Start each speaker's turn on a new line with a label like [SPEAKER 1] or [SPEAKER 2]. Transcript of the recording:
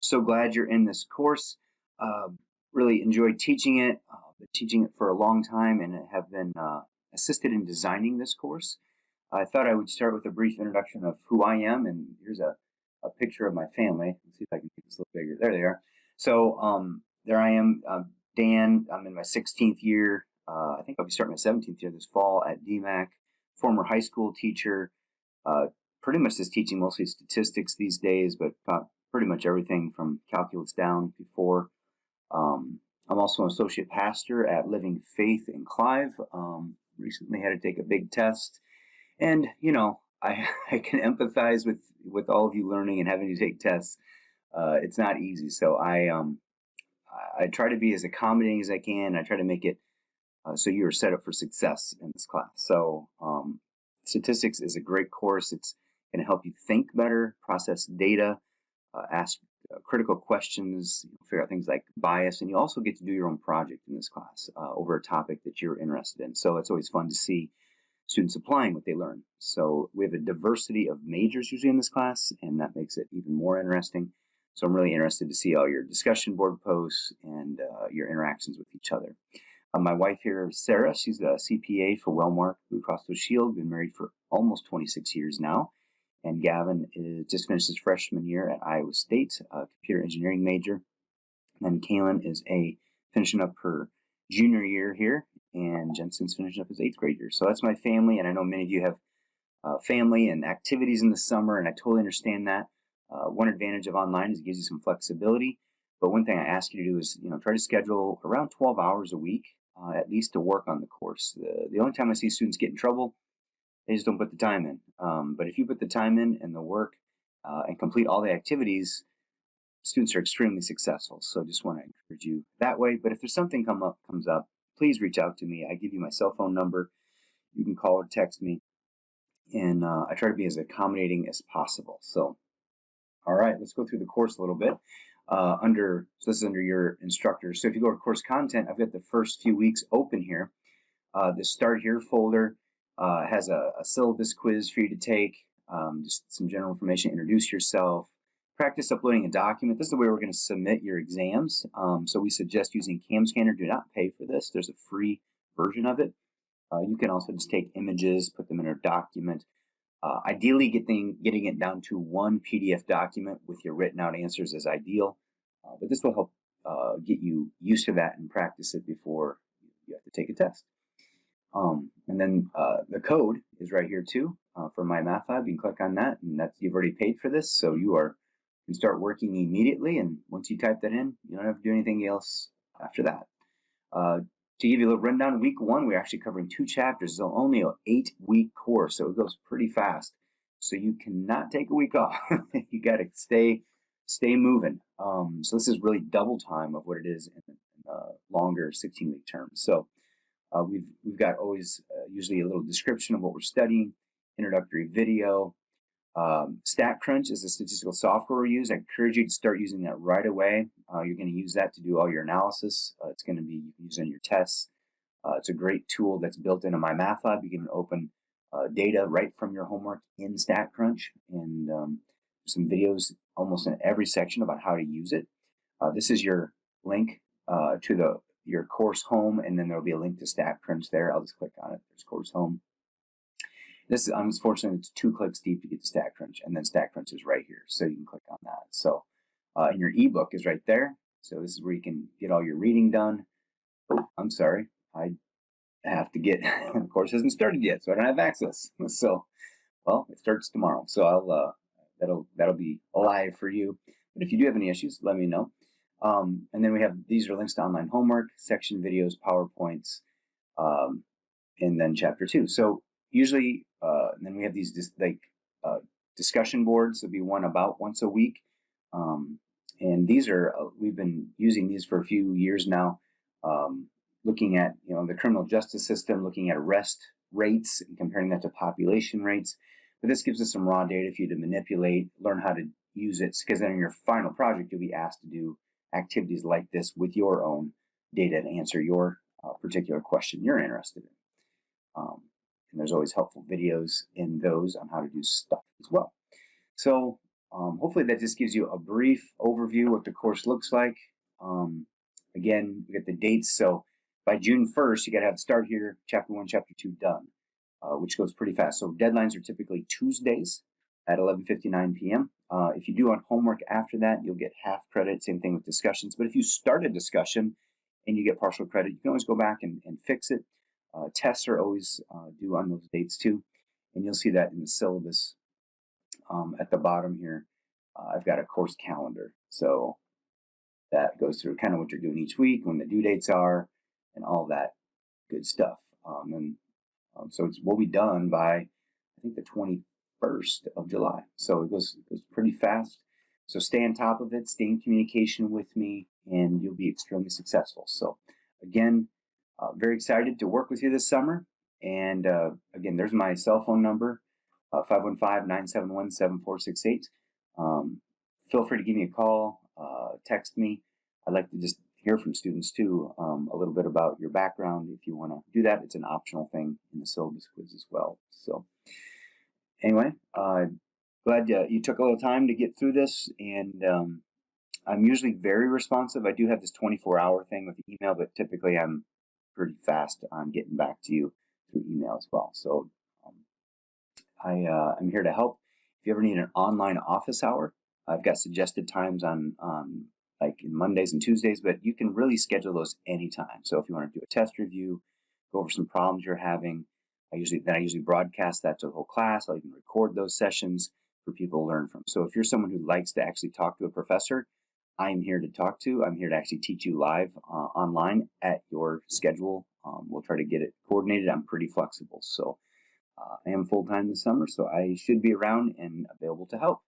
[SPEAKER 1] So glad you're in this course. Uh, really enjoyed teaching it. Been teaching it for a long time and have been assisted in designing this course. I thought I would start with a brief introduction of who I am, and here's a picture of my family. Let's see if I can make this a little bigger. There they are. So there I am, Dan. I'm in my 16th year. I think I'll be starting my 17th year this fall at DMAC. Former high school teacher. Uh, Pretty much just teaching mostly statistics these days, but pretty much everything from calculus down before. I'm also an associate pastor at Living Faith in Clive. Recently had to take a big test, and I can empathize with all of you learning and having to take tests. It's not easy, so I try to be as accommodating as I can. I try to make it so you are set up for success in this class. So statistics is a great course. It's going to help you think better, process data, ask critical questions, figure out things like bias, and you also get to do your own project in this class over a topic that you're interested in. So it's always fun to see students applying what they learn. So we have a diversity of majors usually in this class, and that makes it even more interesting. So I'm really interested to see all your discussion board posts and your interactions with each other. My wife here, Sarah, she's a CPA for Wellmark Blue Cross Blue Shield, been married for almost 26 years now. And Gavin just finished his freshman year at Iowa State, a computer engineering major. And then Kaylin is finishing up her junior year here, and Jensen's finishing up his 8th grade year. So that's my family, and I know many of you have family and activities in the summer, and I totally understand that. One advantage of online is it gives you some flexibility, but one thing I ask you to do is try to schedule around 12 hours a week, at least to work on the course. The only time I see students get in trouble, they just don't put the time in. But if you put the time in and the work and complete all the activities, students are extremely successful. So just want to encourage you that way. But if there's something comes up, please reach out to me. I give you my cell phone number. You can call or text me. And I try to be as accommodating as possible. So, all right, let's go through the course a little bit. So this is under your instructor. So if you go to course content, I've got the first few weeks open here. The Start Here folder has a syllabus quiz for you to take, just some general information, introduce yourself, practice uploading a document. This is the way we're going to submit your exams. So we suggest using CamScanner. Do not pay for this. There's a free version of it. You can also just take images, put them in a document. Ideally, getting it down to one PDF document with your written out answers is ideal. But this will help get you used to that and practice it before you have to take a test. And then the code is right here too for MyMathLab. You can click on that, and you've already paid for this, so you can start working immediately. And once you type that in, you don't have to do anything else after that. To give you a little rundown, week 1 we're actually covering 2 chapters. It's only an 8-week course, so it goes pretty fast. So you cannot take a week off. You got to stay moving. So this is really double time of what it is in a longer 16-week term. So we've got always usually a little description of what we're studying, introductory video. StatCrunch is a statistical software we use. I encourage you to start using that right away. You're going to use that to do all your analysis. It's going to be used in your tests. It's a great tool that's built into MyMathLab. You can open data right from your homework in StatCrunch, and some videos almost in every section about how to use it. This is your link to your course home, and then there'll be a link to StatCrunch there. I'll just click on it. There's course home. This is, unfortunately, it's 2 clicks deep to get to StatCrunch, and then StatCrunch is right here, so you can click on that. So, and your ebook is right there. So this is where you can get all your reading done. Oh, I'm sorry, I have to get. The course hasn't started yet, so I don't have access. So, well, it starts tomorrow, so I'll that'll be alive for you. But if you do have any issues, let me know. And then these are links to online homework, section videos, PowerPoints, and then chapter 2. So usually, and then we have these discussion boards. There'll be one about once a week. And these are, we've been using these for a few years now, looking at, the criminal justice system, looking at arrest rates and comparing that to population rates. But this gives us some raw data for you to manipulate, learn how to use it, because then in your final project, you'll be asked to do activities like this with your own data to answer your particular question you're interested in. And there's always helpful videos in those on how to do stuff as well. So hopefully that just gives you a brief overview of what the course looks like. Again, we got the dates. So by June 1st, you got to have Start Here, Chapter 1, Chapter 2 done, which goes pretty fast. So deadlines are typically Tuesdays at 11:59 p.m. If you do want homework after that, you'll get half credit. Same thing with discussions. But if you start a discussion and you get partial credit, you can always go back and fix it. Tests are always due on those dates too. And you'll see that in the syllabus at the bottom here. I've got a course calendar. So that goes through kind of what you're doing each week, when the due dates are, and all that good stuff. So we'll be done by, I think, the 21st of July. So it goes pretty fast. So stay on top of it, stay in communication with me, and you'll be extremely successful. So again, very excited to work with you this summer. And again, there's my cell phone number, 515-971-7468. Feel free to give me a call, text me. I'd like to just hear from students too, a little bit about your background. If you want to do that, it's an optional thing in the syllabus quiz as well. So anyway, glad you took a little time to get through this. And I'm usually very responsive. I do have this 24-hour thing with email, but typically I'm pretty fast on getting back to you through email as well. So I'm here to help. If you ever need an online office hour, I've got suggested times on like in Mondays and Tuesdays, but you can really schedule those anytime. So if you want to do a test review, go over some problems you're having, I usually broadcast that to the whole class. I'll even record those sessions for people to learn from. So if you're someone who likes to actually talk to a professor, I'm here to talk to. I'm here to actually teach you live online at your schedule. We'll try to get it coordinated. I'm pretty flexible. So I am full-time this summer, so I should be around and available to help.